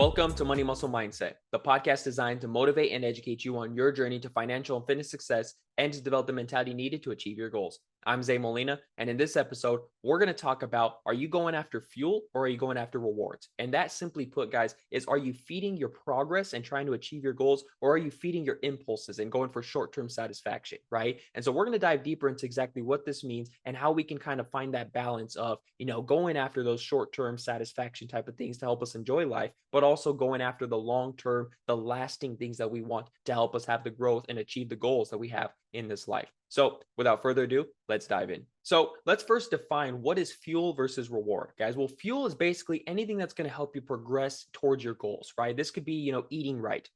Welcome to Money Muscle Mindset, the podcast designed to motivate and educate you on your journey to financial and fitness success and to develop the mentality needed to achieve your goals. I'm Zay Molina, and in this episode, we're going to talk about, are you going after fuel or are you going after rewards? And that, simply put, guys, is, are you feeding your progress and trying to achieve your goals, or are you feeding your impulses and going for short-term satisfaction, right? And so we're going to dive deeper into exactly what this means and how we can kind of find that balance of, going after those short-term satisfaction type of things to help us enjoy life, but also going after the long-term, the lasting things that we want to help us have the growth and achieve the goals that we have in this life. So without further ado, let's dive in. So let's first define what is fuel versus reward, guys. Well, fuel is basically anything that's going to help you progress towards your goals, right? This could be, eating right?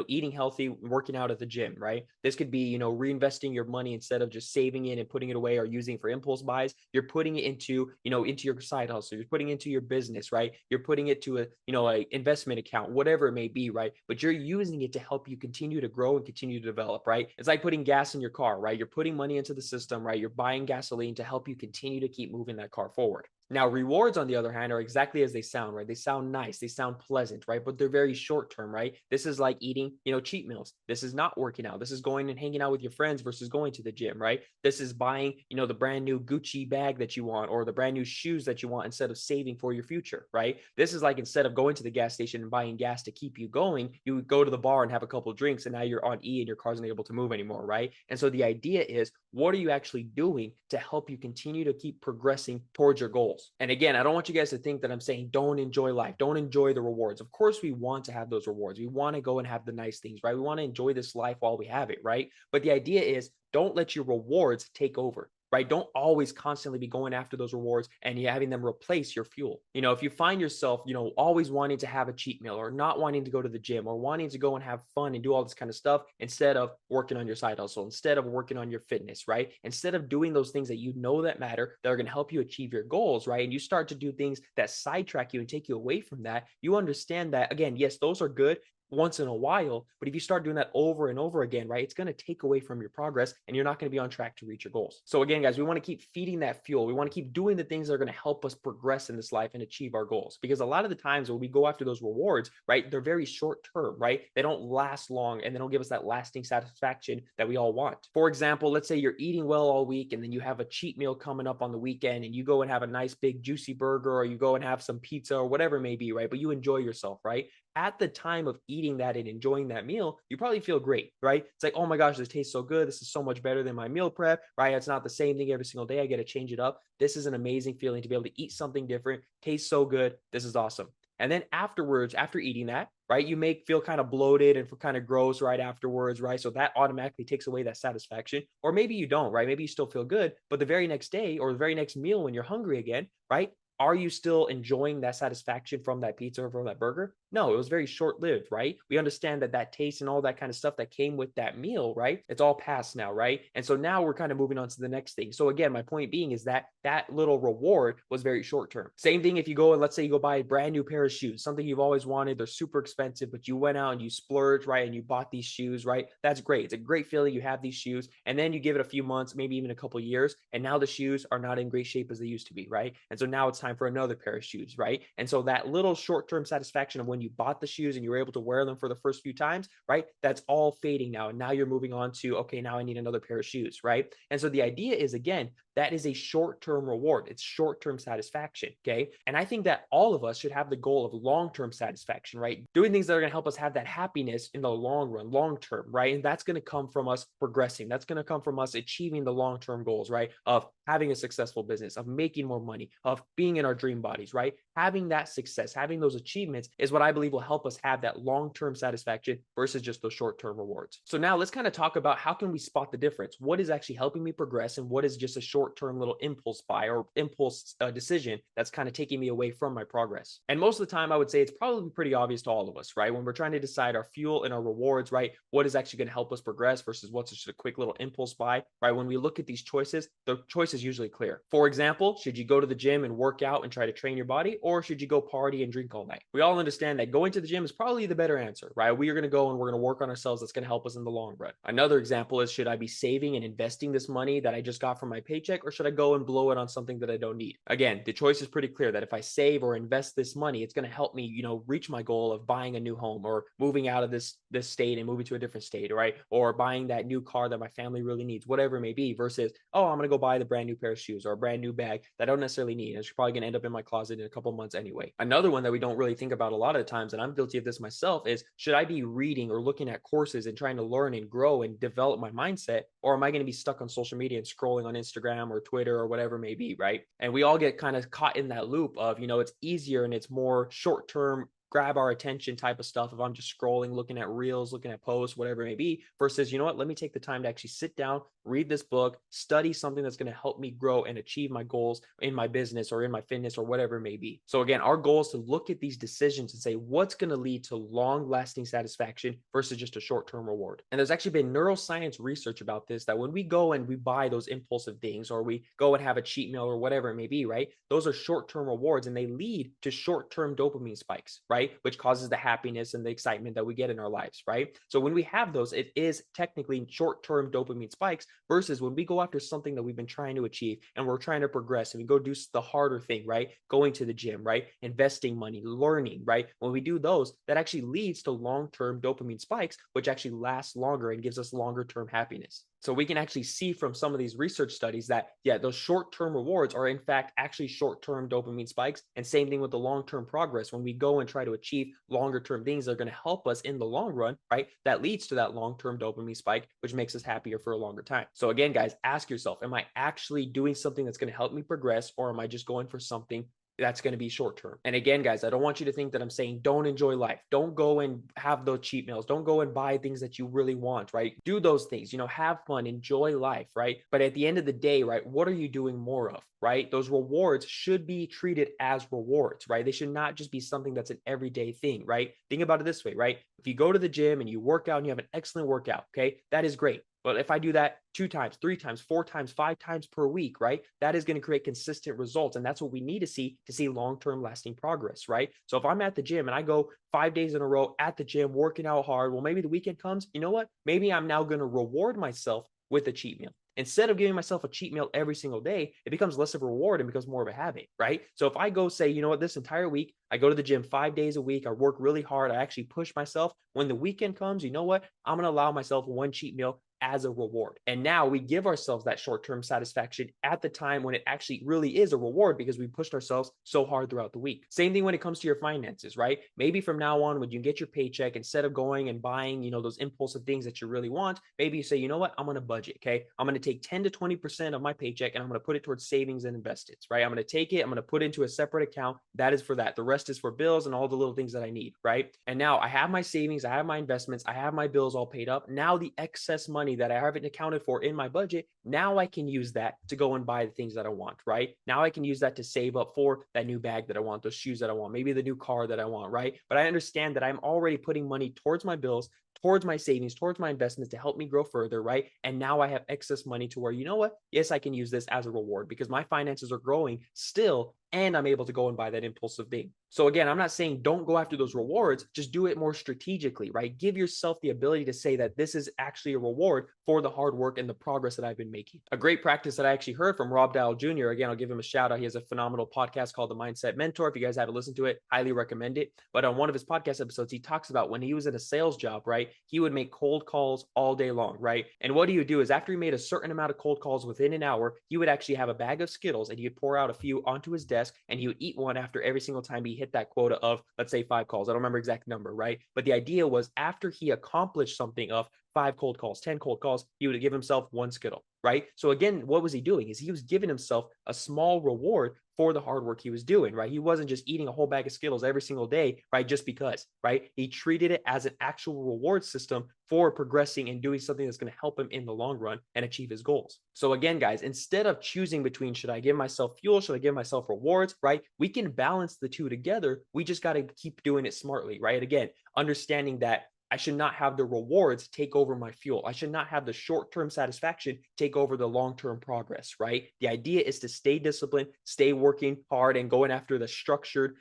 Eating healthy, working out at the gym, right? This could be, reinvesting your money instead of just saving it and putting it away or using it for impulse buys. You're putting it into, into your side hustle. You're putting it into your business, right? You're putting it to a investment account, whatever it may be, right? But you're using it to help you continue to grow and continue to develop, right? It's like putting gas in your car, right? You're putting money into the system, right? You're buying gasoline to help you continue to keep moving that car forward. Now, rewards, on the other hand, are exactly as they sound, right? They sound nice, they sound pleasant, right? But they're very short term, right? This is like eating, cheat meals. This is not working out. This is going and hanging out with your friends versus going to the gym, right? This is buying, the brand new Gucci bag that you want or the brand new shoes that you want instead of saving for your future, right? This is like, instead of going to the gas station and buying gas to keep you going, you would go to the bar and have a couple of drinks, and now you're on E and your car's not able to move anymore, right? And so the idea is, what are you actually doing to help you continue to keep progressing towards your goals? And again, I don't want you guys to think that I'm saying don't enjoy life, don't enjoy the rewards. Of course, we want to have those rewards. We want to go and have the nice things, right? We want to enjoy this life while we have it, right? But the idea is, don't let your rewards take over, right? Don't always constantly be going after those rewards and you having them replace your fuel. If you find yourself, always wanting to have a cheat meal or not wanting to go to the gym or wanting to go and have fun and do all this kind of stuff instead of working on your side hustle, instead of working on your fitness, right? Instead of doing those things that that matter, that are going to help you achieve your goals, right? And you start to do things that sidetrack you and take you away from that, you understand that, again, yes, those are good once in a while, but if you start doing that over and over again, right, it's going to take away from your progress and you're not going to be on track to reach your goals. So again, guys, we want to keep feeding that fuel. We want to keep doing the things that are going to help us progress in this life and achieve our goals. Because a lot of the times when we go after those rewards, right, they're very short term, right? They don't last long and they don't give us that lasting satisfaction that we all want. For example, let's say you're eating well all week and then you have a cheat meal coming up on the weekend and you go and have a nice big juicy burger or you go and have some pizza or whatever it may be, right? But you enjoy yourself, right? At the time of eating that and enjoying that meal, you probably feel great, right? It's like, oh my gosh, this tastes so good. This is so much better than my meal prep, right? It's not the same thing every single day. I get to change it up. This is an amazing feeling to be able to eat something different. Tastes so good. This is awesome. And then afterwards, after eating that, right, you may feel kind of bloated and kind of gross right afterwards, right? So that automatically takes away that satisfaction. Or maybe you don't, right? Maybe you still feel good, but the very next day or the very next meal when you're hungry again, right? Are you still enjoying that satisfaction from that pizza or from that burger? No, it was very short-lived, right? We understand that taste and all that kind of stuff that came with that meal, right? It's all past now, right? And so now we're kind of moving on to the next thing. So again, my point being is that little reward was very short-term. Same thing if you go and let's say you go buy a brand new pair of shoes, something you've always wanted, they're super expensive, but you went out and you splurged, right? And you bought these shoes, right? That's great. It's a great feeling. You have these shoes and then you give it a few months, maybe even a couple of years, and now the shoes are not in great shape as they used to be, right? And so now it's time for another pair of shoes, right? And so that little short-term satisfaction of when you bought the shoes and you were able to wear them for the first few times, right? That's all fading now. And now you're moving on to, okay, now I need another pair of shoes, right? And so the idea is, again, that is a short-term reward. It's short-term satisfaction, okay? And I think that all of us should have the goal of long-term satisfaction, right? Doing things that are going to help us have that happiness in the long run, long-term, right? And that's going to come from us progressing. That's going to come from us achieving the long-term goals, right? Of having a successful business, of making more money, of being in our dream bodies, right? Having that success, having those achievements is what I believe will help us have that long-term satisfaction versus just those short-term rewards. So now let's kind of talk about how can we spot the difference? What is actually helping me progress and what is just a short-term little impulse buy or impulse decision that's kind of taking me away from my progress? And most of the time, I would say it's probably pretty obvious to all of us, right? When we're trying to decide our fuel and our rewards, right? What is actually going to help us progress versus what's just a quick little impulse buy, right? When we look at these choices, the choice is usually clear. For example, should you go to the gym and work out and try to train your body, or should you go party and drink all night? We all understand that going to the gym is probably the better answer, right? We are going to go and we're going to work on ourselves. That's going to help us in the long run. Another example is, should I be saving and investing this money that I just got from my paycheck, or should I go and blow it on something that I don't need? Again, the choice is pretty clear that if I save or invest this money, it's going to help me, reach my goal of buying a new home or moving out of this state and moving to a different state, right? Or buying that new car that my family really needs, whatever it may be, versus, oh, I'm going to go buy the brand new pair of shoes or a brand new bag that I don't necessarily need. And it's probably going to end up in my closet in a couple months anyway. Another one that we don't really think about a lot of the times, and I'm guilty of this myself, is should I be reading or looking at courses and trying to learn and grow and develop my mindset? Or am I going to be stuck on social media and scrolling on Instagram or Twitter or whatever it may be, right? And we all get kind of caught in that loop of, it's easier and it's more short-term, grab our attention type of stuff if I'm just scrolling, looking at reels, looking at posts, whatever it may be, versus, let me take the time to actually sit down, read this book, study something that's going to help me grow and achieve my goals in my business or in my fitness or whatever it may be. So again, our goal is to look at these decisions and say, what's going to lead to long-lasting satisfaction versus just a short-term reward? And there's actually been neuroscience research about this, that when we go and we buy those impulsive things, or we go and have a cheat meal or whatever it may be, right? Those are short-term rewards and they lead to short-term dopamine spikes, right? Which causes the happiness and the excitement that we get in our lives, right? So when we have those, it is technically short-term dopamine spikes, versus when we go after something that we've been trying to achieve and we're trying to progress and we go do the harder thing, right? Going to the gym, right? Investing money, learning, right? When we do those, that actually leads to long-term dopamine spikes, which actually lasts longer and gives us longer-term happiness. So we can actually see from some of these research studies that, yeah, those short-term rewards are in fact actually short-term dopamine spikes. And same thing with the long-term progress. When we go and try to achieve longer-term things that are going to help us in the long run, right? That leads to that long-term dopamine spike, which makes us happier for a longer time. So again, guys, ask yourself, am I actually doing something that's going to help me progress, or am I just going for something that's going to be short term? And again, guys, I don't want you to think that I'm saying don't enjoy life. Don't go and have those cheat meals. Don't go and buy things that you really want, right? Do those things, have fun, enjoy life, right? But at the end of the day, right, what are you doing more of, right? Those rewards should be treated as rewards, right? They should not just be something that's an everyday thing, right? Think about it this way, right? If you go to the gym and you work out and you have an excellent workout, okay, that is great. But if I do that 2 times, 3 times, 4 times, 5 times per week, right? That is going to create consistent results. And that's what we need to see long-term lasting progress, right? So if I'm at the gym and I go 5 days in a row at the gym, working out hard, well, maybe the weekend comes, you know what? Maybe I'm now going to reward myself with a cheat meal. Instead of giving myself a cheat meal every single day, it becomes less of a reward and becomes more of a habit, right? So if I go say, you know what, this entire week, I go to the gym 5 days a week, I work really hard, I actually push myself. When the weekend comes, you know what? I'm going to allow myself one cheat meal as a reward. And now we give ourselves that short-term satisfaction at the time when it actually really is a reward, because we pushed ourselves so hard throughout the week. Same thing when it comes to your finances, right? Maybe from now on, when you get your paycheck, instead of going and buying, those impulsive things that you really want, maybe you say, you know what, I'm going to budget, okay? I'm going to take 10 to 20% of my paycheck and I'm going to put it towards savings and investments, right? I'm going to take it, I'm going to put it into a separate account. That is for that. The rest is for bills and all the little things that I need, right? And now I have my savings, I have my investments, I have my bills all paid up. Now the excess money that I haven't accounted for in my budget, now I can use that to go and buy the things that I want, right? Now I can use that to save up for that new bag that I want, those shoes that I want, maybe the new car that I want, right? But I understand that I'm already putting money towards my bills, towards my savings, towards my investments to help me grow further, right? And now I have excess money to where, you know what? Yes, I can use this as a reward because my finances are growing still, and I'm able to go and buy that impulsive thing. So again, I'm not saying don't go after those rewards, just do it more strategically, right? Give yourself the ability to say that this is actually a reward for the hard work and the progress that I've been making. A great practice that I actually heard from Rob Dial Jr., again, I'll give him a shout out. He has a phenomenal podcast called The Mindset Mentor. If you guys haven't listened to it, highly recommend it. But on one of his podcast episodes, he talks about when he was in a sales job, right? He would make cold calls all day long, right? And what he would do is after he made a certain amount of cold calls within an hour, he would actually have a bag of Skittles and he would pour out a few onto his desk and he would eat one after every single time he hit that quota of, let's say, 5 calls. I don't remember exact number, right? But the idea was after he accomplished something of 5 cold calls, 10 cold calls, he would give himself 1 Skittle, right? So again, what was he doing? Is he was giving himself a small reward for the hard work he was doing, right? He wasn't just eating a whole bag of Skittles every single day, right? Just because, right? He treated it as an actual reward system for progressing and doing something that's going to help him in the long run and achieve his goals. So again, guys, instead of choosing between should I give myself fuel, should I give myself rewards, right? We can balance the two together. We just got to keep doing it smartly, right? Again, understanding that I should not have the rewards take over my fuel. I should not have the short-term satisfaction take over the long-term progress, right? The idea is to stay disciplined, stay working hard, and going after the structured,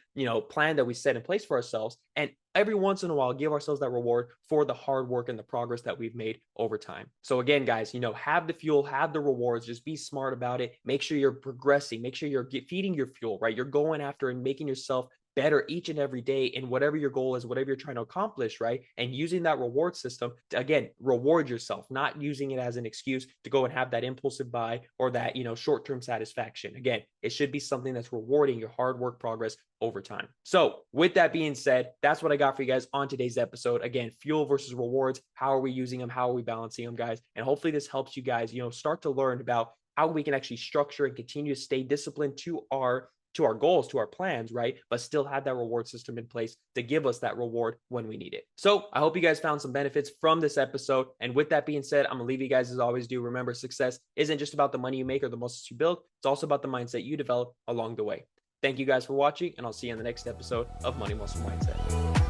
plan that we set in place for ourselves. And every once in a while, give ourselves that reward for the hard work and the progress that we've made over time. So again, guys, have the fuel, have the rewards, just be smart about it. Make sure you're progressing, make sure you're feeding your fuel, right? You're going after and making yourself better each and every day in whatever your goal is, whatever you're trying to accomplish, right? And using that reward system to, again, reward yourself, not using it as an excuse to go and have that impulsive buy or that, short-term satisfaction. Again, it should be something that's rewarding your hard work progress over time. So with that being said, that's what I got for you guys on today's episode. Again, fuel versus rewards. How are we using them? How are we balancing them, guys? And hopefully this helps you guys, start to learn about how we can actually structure and continue to stay disciplined to our goals, to our plans, right? But still have that reward system in place to give us that reward when we need it. So I hope you guys found some benefits from this episode. And with that being said, I'm gonna leave you guys as always do. Remember, success isn't just about the money you make or the muscles you build. It's also about the mindset you develop along the way. Thank you guys for watching, and I'll see you in the next episode of Money Muscle Mindset.